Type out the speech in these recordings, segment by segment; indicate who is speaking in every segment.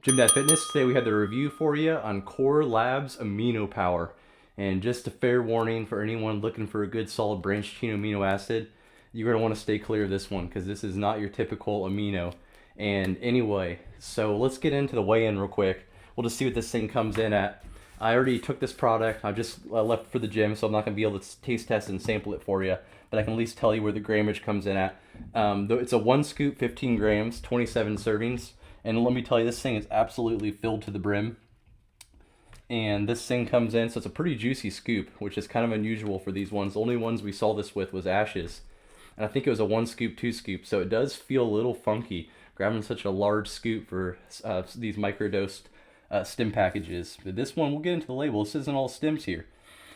Speaker 1: GYMDAD Fitness. Today we have the review for you on Core Labs Amino Power. And just a fair warning for anyone looking for a good solid branched chain amino acid, you're going to want to stay clear of this one because this is not your typical amino. And anyway, so let's get into the weigh-in real quick. We'll just see what this thing comes in at. I already took this product. I just left for the gym, so I'm not going to be able to taste test and sample it for you, but I can at least tell you where the grammage comes in at. It's a 1 scoop, 15 grams, 27 servings. And let me tell you, this thing is absolutely filled to the brim. And this thing comes in, so it's a pretty juicy scoop, which is kind of unusual for these ones. The only ones we saw this with was Ashes. And I think it was a 1 scoop, 2 scoop, so it does feel a little funky grabbing such a large scoop for these microdosed stim packages. But this one, we'll get into the label. This isn't all stims here.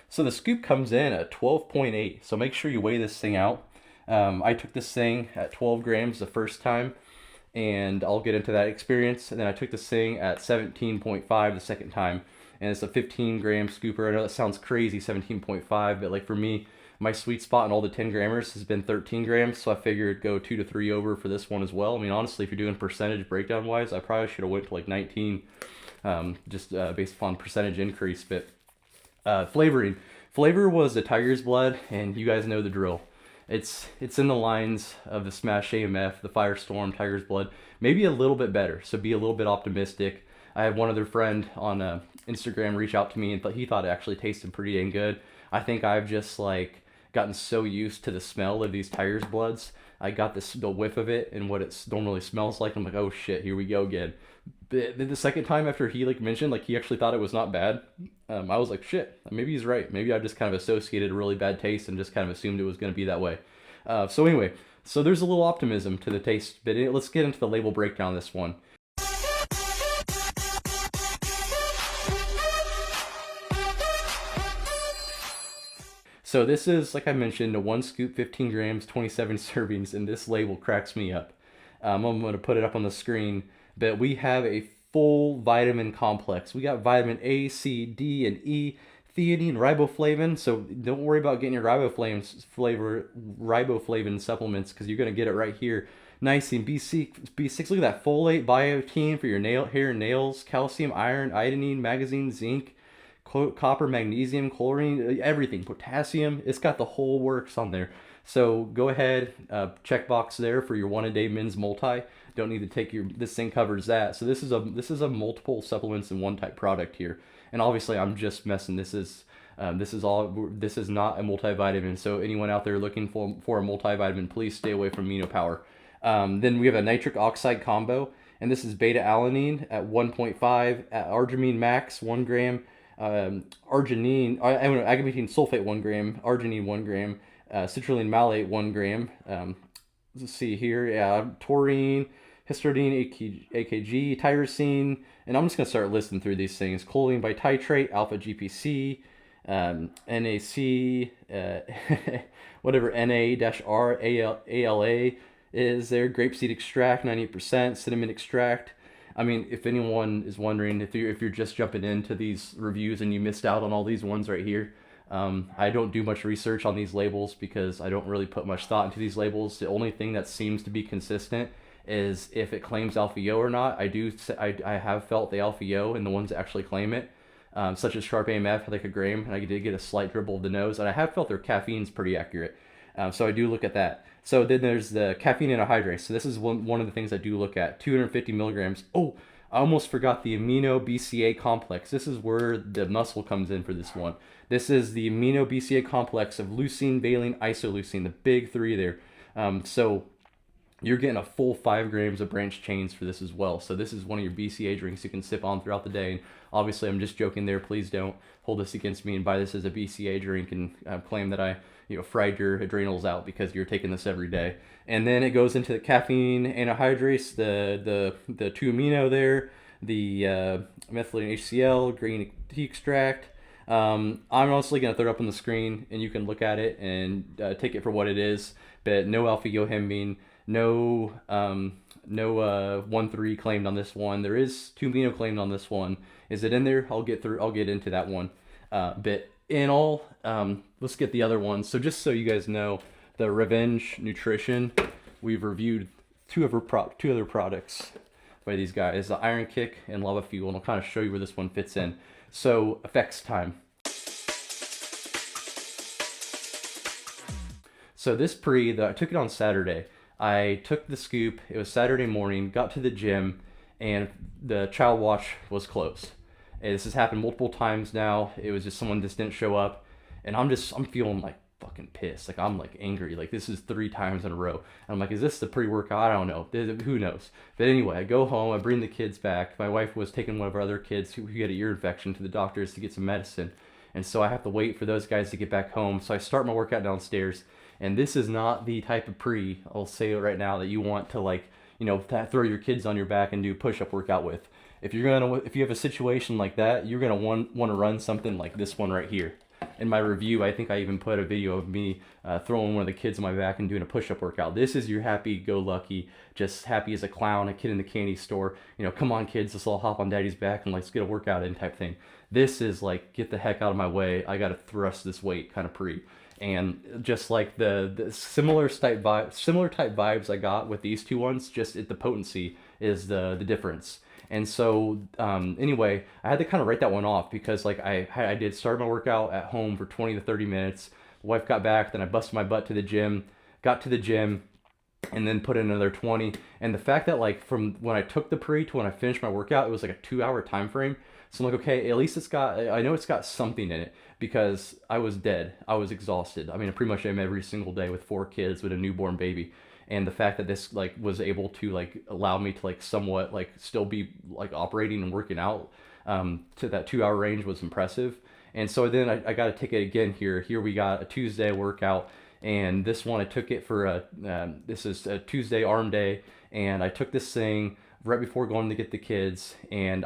Speaker 1: So the scoop comes in at 12.8, so make sure you weigh this thing out. I took this thing at 12 grams the first time, and I'll get into that experience. And then I took this thing at 17.5 the second time, and it's a 15 gram scooper. I know that sounds crazy, 17.5, but like for me, my sweet spot in all the 10 grammers has been 13 grams, so I figured go 2 to 3 over for this one as well. I mean, honestly, if you're doing percentage breakdown wise, I probably should have went to like 19, just based upon percentage increase. But flavor was the tiger's blood, and you guys know the drill. It's in the lines of the Smash AMF, the Firestorm, Tiger's Blood, maybe a little bit better, so be a little bit optimistic. I had one other friend on Instagram reach out to me, and he thought it actually tasted pretty dang good. I think I've just like gotten so used to the smell of these Tiger's Bloods. I got the whiff of it and what it normally smells like. I'm like, oh shit, here we go again. But then the second time after he mentioned he actually thought it was not bad, I was like, shit, maybe he's right. Maybe I just kind of associated a really bad taste and just kind of assumed it was going to be that way. So anyway, so there's a little optimism to the taste, but let's get into the label breakdown of this one. So this is, like I mentioned, a 1 scoop, 15 grams, 27 servings, and this label cracks me up. I'm going to put it up on the screen, but we have a full vitamin complex. We got vitamin A, C, D, and E, theanine, riboflavin. So don't worry about getting your riboflavin supplements because you're going to get it right here. Niacin, B6, look at that, folate, biotin for your hair and nails, calcium, iron, iodine, magnesium, zinc, copper, magnesium, chlorine, everything, potassium. It's got the whole works on there. So go ahead, check box there for your 1-a-day men's multi. Don't need to take this thing covers that. So this is a multiple supplements in one type product here. And obviously I'm just messing. This is not a multivitamin. So anyone out there looking for a multivitamin, please stay away from Amino Power. Then we have a nitric oxide combo, and this is beta alanine at 1.5, arginine max 1 gram, agamotine sulfate 1 gram, arginine 1 gram, citrulline malate 1 gram. Let's see here, yeah, taurine, histidine, AKG, tyrosine, and I'm just going to start listing through these things. Choline bititrate, alpha GPC, NAC, whatever NA-R, ALA is there, grapeseed extract, 98%, cinnamon extract. I mean, if anyone is wondering, if you're just jumping into these reviews and you missed out on all these ones right here, I don't do much research on these labels because I don't really put much thought into these labels. The only thing that seems to be consistent is if it claims alpha-yo or not. I have felt the alpha-yo in the ones that actually claim it, such as Sharp AMF, like a gram, and I did get a slight dribble of the nose, and I have felt their caffeine's pretty accurate. So I do look at that. So then there's the caffeine anhydrous. So this is one of the things I do look at, 250 milligrams. Oh, I almost forgot the Amino BCA complex. This is where the muscle comes in for this one. This is the Amino BCA complex of leucine, valine, isoleucine, the big three there. So you're getting a full 5 grams of branched chains for this as well. So this is one of your BCA drinks you can sip on throughout the day. And obviously, I'm just joking there. Please don't hold this against me and buy this as a BCA drink and claim that I fried your adrenals out because you're taking this every day. And then it goes into the caffeine anhydrous, the 2-amino there, the methylene HCl, green tea extract. I'm honestly going to throw it up on the screen and you can look at it and take it for what it is. But no alpha-yohimine, no 1,3 claimed on this one. There is 2-amino claimed on this one. Is it in there? I'll get into that one. But in all, let's get the other ones. So just so you guys know, the Revenge Nutrition, we've reviewed two other products. by these guys, the Iron Kick and Lava Fuel, and I'll kind of show you where this one fits in. So effects time. So this pre, I took it on Saturday. I took the scoop. It was Saturday morning. Got to the gym, and the child wash was closed. And this has happened multiple times now. It was just someone just didn't show up, and I'm feeling like fucking pissed. Like I'm like angry. Like this is 3 times in a row. And I'm like, is this the pre-workout? I don't know. Who knows? But anyway, I go home. I bring the kids back. My wife was taking one of our other kids who had an ear infection to the doctors to get some medicine, and so I have to wait for those guys to get back home. So I start my workout downstairs. And this is not the type of pre, I'll say it right now, that you want to like, throw your kids on your back and do push-up workout with. If you have a situation like that, you're gonna want to run something like this one right here. In my review, I think I even put a video of me throwing one of the kids on my back and doing a push-up workout. This is your happy-go-lucky, just happy as a clown, a kid in the candy store. Come on kids, let's all hop on daddy's back and let's get a workout in type thing. This is like, get the heck out of my way, I gotta thrust this weight kind of pre. And just like the similar type vibes I got with these two ones, just the potency is the difference. And so anyway, I had to kind of write that one off because like I did start my workout at home for 20 to 30 minutes. The wife got back, then I busted my butt to the gym, got to the gym, and then put in another 20. And the fact that like from when I took the pre to when I finished my workout, it was like a 2-hour time frame. So I'm like, okay, at least I know it's got something in it, because I was dead. I was exhausted. I mean, I pretty much am every single day with 4 kids with a newborn baby. And the fact that this like was able to like allow me to like somewhat like still be like operating and working out to that 2-hour range was impressive. And so then I got to take it again here. Here we got a Tuesday workout, and this one I took it for this is a Tuesday arm day, and I took this thing right before going to get the kids, and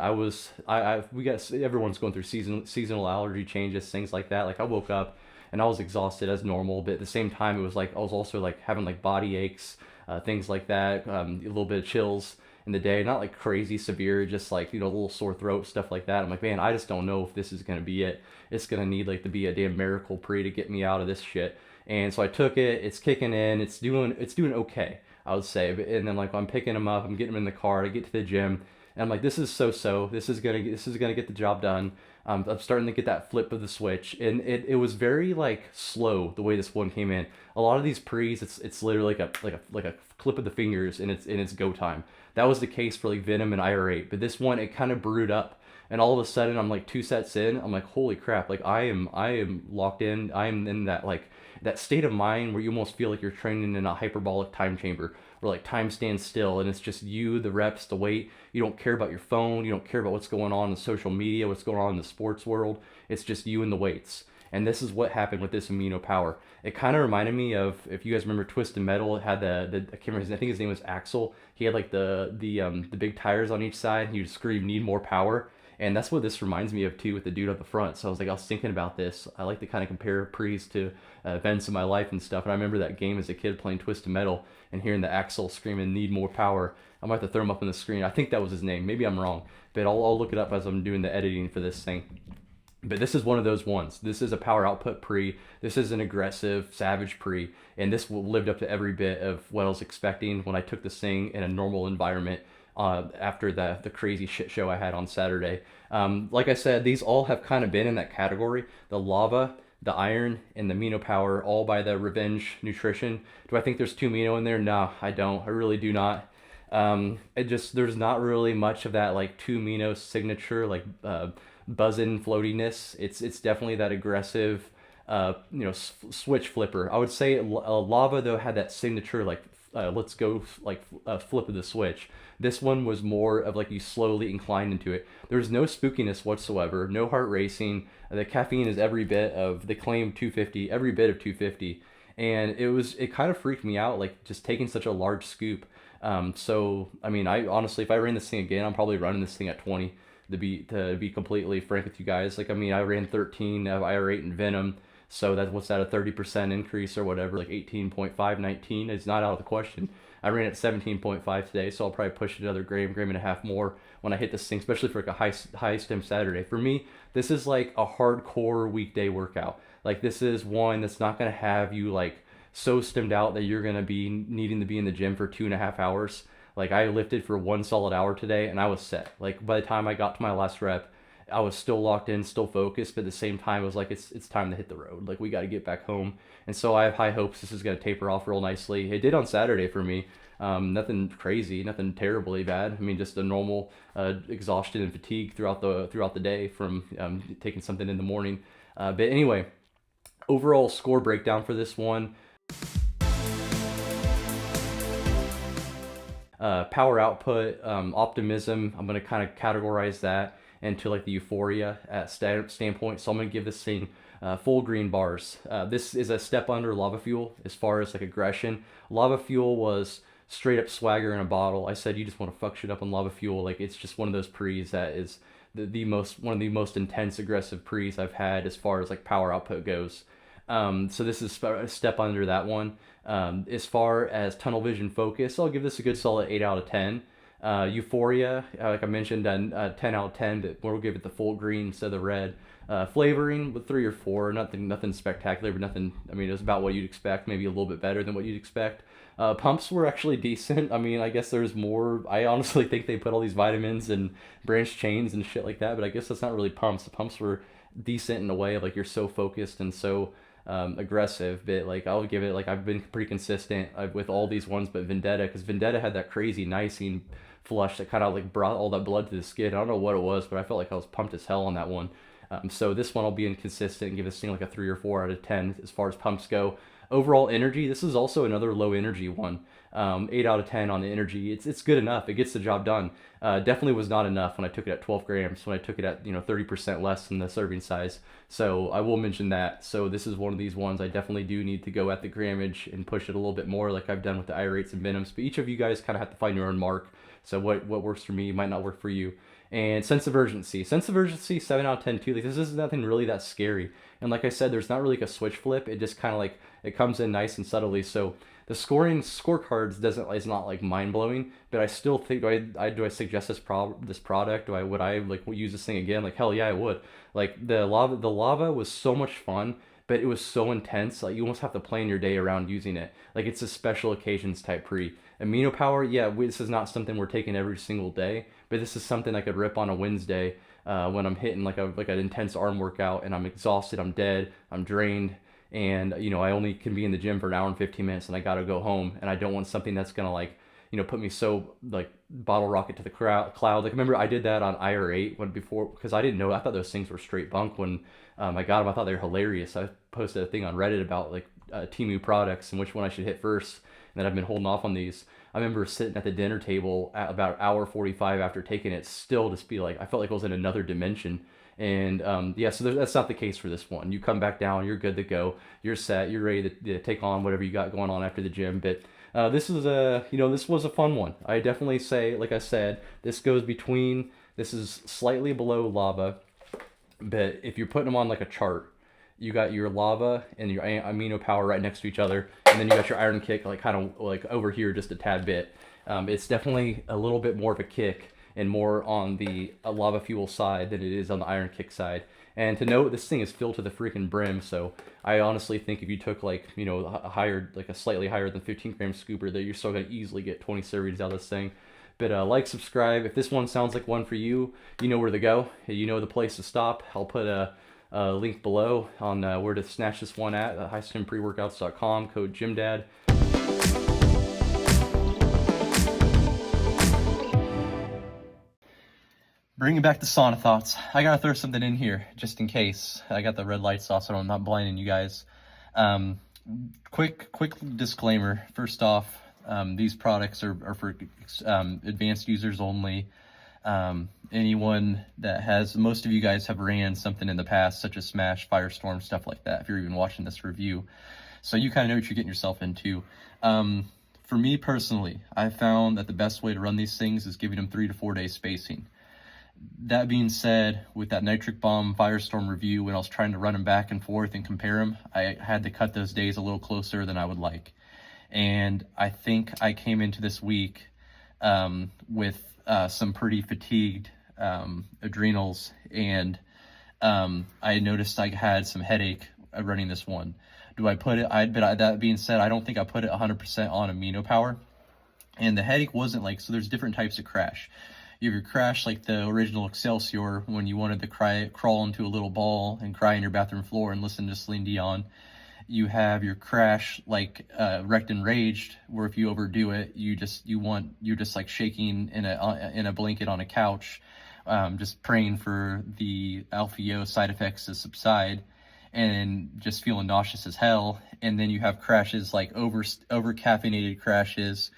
Speaker 1: we got, everyone's going through seasonal allergy changes, things like that. Like I woke up and I was exhausted as normal, but at the same time it was like I was also like having like body aches, things like that, a little bit of chills in the day, not like crazy severe, just like a little sore throat, stuff like that. I'm like, man, I just don't know if this is gonna be it. It's gonna need like to be a damn miracle pre to get me out of this shit. And so I took it. It's kicking in. It's doing okay, I would say. And then like I'm picking them up, I'm getting them in the car, I get to the gym, and I'm like, this is so. This is gonna get the job done. I'm starting to get that flip of the switch, and it was very like slow the way this one came in. A lot of these pre's, it's literally like a clip of the fingers, and it's go time. That was the case for like Venom and IR8, but this one it kind of brewed up, and all of a sudden I'm like 2 sets in, I'm like, holy crap, like I am locked in. I am in that like that state of mind where you almost feel like you're training in a hyperbolic time chamber, where like time stands still and it's just you, the reps, the weight. You don't care about your phone, you don't care about what's going on in social media, what's going on in the sports world. It's just you and the weights. And this is what happened with this Amino Power. It kind of reminded me of, if you guys remember Twisted Metal, it had I can't remember, I think his name was Axel. He had like the big tires on each side, and he would scream, "Need more power." And that's what this reminds me of too, with the dude up the front. So I was thinking about this. I like to kind of compare pre's to events in my life and stuff. And I remember that game as a kid playing Twisted Metal and hearing the Axel screaming, "Need more power." I might have to throw him up on the screen. I think that was his name. Maybe I'm wrong, but I'll look it up as I'm doing the editing for this thing. But this is one of those ones. This is a power output pre. This is an aggressive, savage pre. And this lived up to every bit of what I was expecting when I took this thing in a normal environment after the crazy shit show I had on Saturday. Like I said, these all have kind of been in that category. The lava, the iron, and the Amino Power, all by the Revenge Nutrition. Do I think there's 2 Amino in there? No, I don't. I really do not. There's not really much of that like 2 Amino signature, like buzzing floatiness. It's definitely that aggressive, switch flipper. I would say lava though had that signature like let's go like flip of the switch. This one was more of like you slowly inclined into it. There's no spookiness whatsoever, no heart racing. The caffeine is every bit of the claim 250, every bit of 250, and it kind of freaked me out like just taking such a large scoop. So I mean, I honestly, if I ran this thing again, I'm probably running this thing at 20. To be completely frank with you guys, like I mean, I ran 13 of IR8 and Venom, so what's that, a 30% increase or whatever, like 18.5, 19 is not out of the question. I ran at 17.5 today, so I'll probably push another gram and a half more when I hit this thing, especially for like a high stem Saturday. For me, this is like a hardcore weekday workout. Like this is one that's not gonna have you like so stemmed out that you're gonna be needing to be in the gym for 2.5 hours. Like I lifted for 1 solid hour today and I was set. Like by the time I got to my last rep, I was still locked in, still focused, but at the same time, it was like it's time to hit the road. Like we got to get back home, and so I have high hopes this is going to taper off real nicely. It did on Saturday for me. Nothing crazy, nothing terribly bad. I mean, just a normal exhaustion and fatigue throughout the day from taking something in the morning. But anyway, overall score breakdown for this one. Power output, optimism. I'm going to kind of categorize that into like the euphoria standpoint. So I'm going to give this thing full green bars. This is a step under lava fuel as far as like aggression. Lava fuel was straight up swagger in a bottle. I said you just want to fuck shit up on lava fuel. Like it's just one of those pre's that is one of the most intense aggressive pre's I've had as far as like power output goes. So this is a step under that one. As far as tunnel vision focus, I'll give this a good solid 8 out of 10. Euphoria, like I mentioned, 10 out of 10, but we'll give it the full green instead of the red. Flavoring with 3 or 4, nothing spectacular, but nothing, I mean, it was about what you'd expect, maybe a little bit better than what you'd expect. Pumps were actually decent. I mean, I guess there's more. I honestly think they put all these vitamins and branched chains and shit like that, but I guess that's not really pumps. The pumps were decent in a way of like you're so focused and so aggressive, but like I'll give it, like I've been pretty consistent with all these ones but Vendetta, because Vendetta had that crazy nicing flush that kind of like brought all that blood to the skin. I don't know what it was, but I felt like I was pumped as hell on that one. So this one I'll be inconsistent and give this thing like a 3 or 4 out of 10 as far as pumps go. Overall energy, this is also another low energy one. 8 out of 10 on the energy. It's good enough. It gets the job done. Definitely was not enough when I took it at 12 grams, when I took it at 30% less than the serving size. So I will mention that. So this is one of these ones I definitely do need to go at the grammage and push it a little bit more like I've done with the irates and venoms. But each of you guys kind of have to find your own mark. So what works for me might not work for you. And sense of urgency. Sense of urgency, 7 out of 10 too. Like this is nothing really that scary. And like I said, there's not really like a switch flip. It just kind of like, it comes in nice and subtly. So the scorecards is not like mind blowing, but I still think, do I suggest this product? Would I like use this thing again? Like hell yeah, I would. Like the lava was so much fun, but it was so intense. Like you almost have to plan your day around using it. Like it's a special occasions type pre. Amino power, yeah, this is not something we're taking every single day, but this is something I could rip on a Wednesday when I'm hitting like an intense arm workout and I'm exhausted, I'm dead, I'm drained, and I only can be in the gym for an hour and 15 minutes and I gotta go home, and I don't want something that's gonna like put me so like bottle rocket to the cloud. Like remember I did that on IR8 because I didn't know, I thought those things were straight bunk when I got them. I thought they were hilarious. I posted a thing on Reddit about like Temu products and which one I should hit first, and then I've been holding off on these. I remember sitting at the dinner table at about hour 45 after taking it, still just be like, I felt like I was in another dimension. And yeah, so that's not the case for this one. You come back down, you're good to go, you're set, you're ready to take on whatever you got going on after the gym. But this is this was a fun one. I definitely say, like I said, this is slightly below lava, but if you're putting them on like a chart, you got your lava and your amino power right next to each other, and then you got your iron kick like kind of like over here just a tad bit. It's definitely a little bit more of a kick and more on the lava fuel side than it is on the iron kick side. And to note, this thing is filled to the freaking brim, so I honestly think if you took like a slightly higher than 15 gram scooper, that you're still gonna easily get 20 servings out of this thing. But like, subscribe. If this one sounds like one for you, you know where to go. You know the place to stop. I'll put a link below on where to snatch this one at highstimpreworkouts.com, code GYMDAD. Bringing back the sauna thoughts. I gotta throw something in here just in case. I got the red lights off so I'm not blinding you guys. Quick disclaimer. First off, these products are for advanced users only. Anyone that most of you guys have ran something in the past, such as Smash, Firestorm, stuff like that, if you're even watching this review. So you kind of know what you're getting yourself into. For me personally, I found that the best way to run these things is giving them 3 to 4 days spacing. That being said, with that Nitric Bomb Firestorm review, when I was trying to run them back and forth and compare them, I had to cut those days a little closer than I would like. And I think I came into this week with some pretty fatigued adrenals, and I noticed I had some headache running this one. Do I put it, that being said, I don't think I put it 100% on amino power. And the headache wasn't like, so there's different types of crash. You have your crash like the original Excelsior, when you wanted to crawl into a little ball and cry on your bathroom floor and listen to Celine Dion. You have your crash like Wrecked and Raged, where if you overdo it, you're just like shaking in a blanket on a couch, just praying for the alpha side effects to subside, and just feeling nauseous as hell. And then you have crashes like over caffeinated crashes,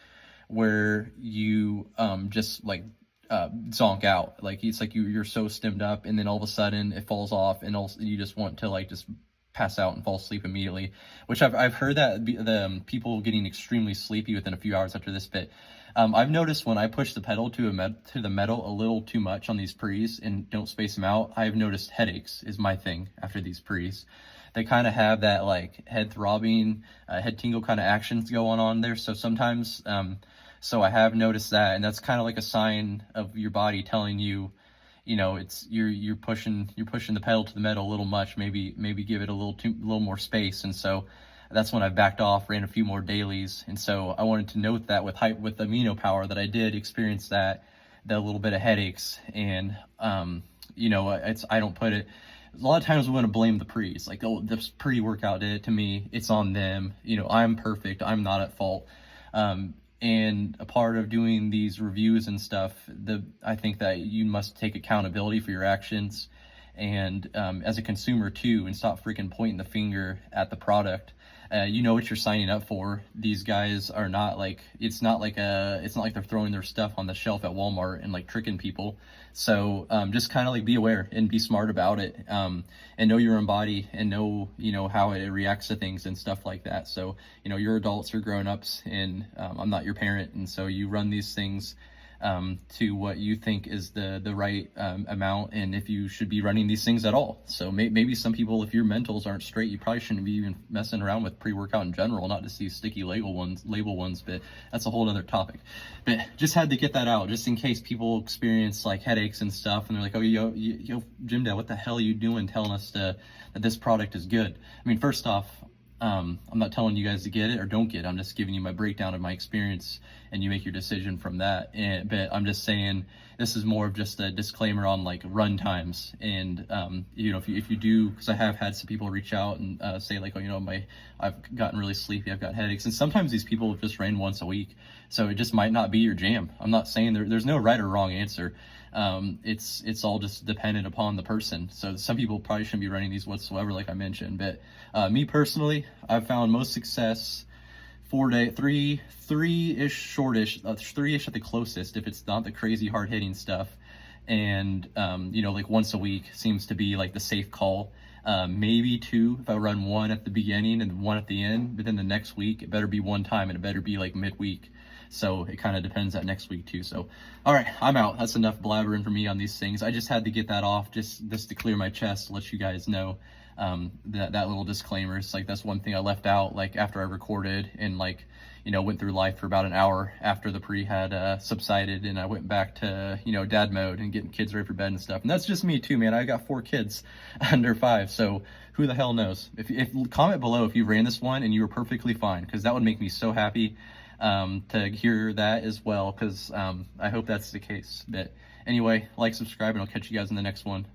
Speaker 1: where you just like zonk out. Like it's like you're so stemmed up, and then all of a sudden it falls off, and also you just want to like just pass out and fall asleep immediately. Which I've heard that the people getting extremely sleepy within a few hours after this. But I've noticed when I push the pedal to the metal a little too much on these pre's and don't space them out, I've noticed headaches is my thing after these pre's. They kind of have that like head throbbing, head tingle kind of actions going on there. So sometimes, so I have noticed that, and that's kind of like a sign of your body telling you, you know, it's you're pushing the pedal to the metal a little much. Maybe give it a little more space. And so that's when I backed off, ran a few more dailies. And so I wanted to note that with Amino Power, that I did experience that little bit of headaches. And you know, I don't put it. A lot of times we want to blame the pre's, like, oh, this pre-workout did it to me, it's on them, you know, I'm perfect, I'm not at fault. And a part of doing these reviews and stuff, I think that you must take accountability for your actions, and as a consumer too, and stop freaking pointing the finger at the product. You know what you're signing up for. These guys are not like, it's not like they're throwing their stuff on the shelf at Walmart and like tricking people. So just kind of like be aware and be smart about it, and know your own body, and know, you know, how it reacts to things and stuff like that. So, you know, you're adults, you're grown-ups, and I'm not your parent, and so you run these things to what you think is the right amount, and if you should be running these things at all. So maybe some people, if your mentals aren't straight, you probably shouldn't be even messing around with pre-workout in general, not just these sticky label ones, but that's a whole other topic. But just had to get that out, just in case people experience like headaches and stuff, and they're like, oh, yo, GYMDAD, what the hell are you doing telling us that this product is good? I mean, first off, I'm not telling you guys to get it or don't get it. I'm just giving you my breakdown of my experience, and you make your decision from that. But I'm just saying, this is more of just a disclaimer on like run times. And you know, if you do, because I have had some people reach out and say like, oh, you know, I've gotten really sleepy, I've got headaches, and sometimes these people have just ran once a week, so it just might not be your jam. I'm not saying there's no right or wrong answer. It's all just dependent upon the person. So some people probably shouldn't be running these whatsoever, like I mentioned. But me personally, I've found most success 4 day, three-ish shortish, 3-ish at the closest, if it's not the crazy hard-hitting stuff. And you know, like once a week seems to be like the safe call. Maybe 2 if I run 1 at the beginning and 1 at the end, but then the next week it better be 1 time, and it better be like midweek. So it kind of depends that next week too. So, all right, I'm out. That's enough blabbering for me on these things. I just had to get that off, just to clear my chest, to let you guys know that little disclaimer. It's like, that's one thing I left out, like after I recorded and like, you know, went through life for about an hour after the pre had subsided, and I went back to, you know, dad mode and getting kids ready for bed and stuff. And that's just me too, man. I got 4 kids under 5, so who the hell knows? If comment below if you ran this one and you were perfectly fine, because that would make me so happy to hear that as well, because I hope that's the case. But anyway, like, subscribe, and I'll catch you guys in the next one.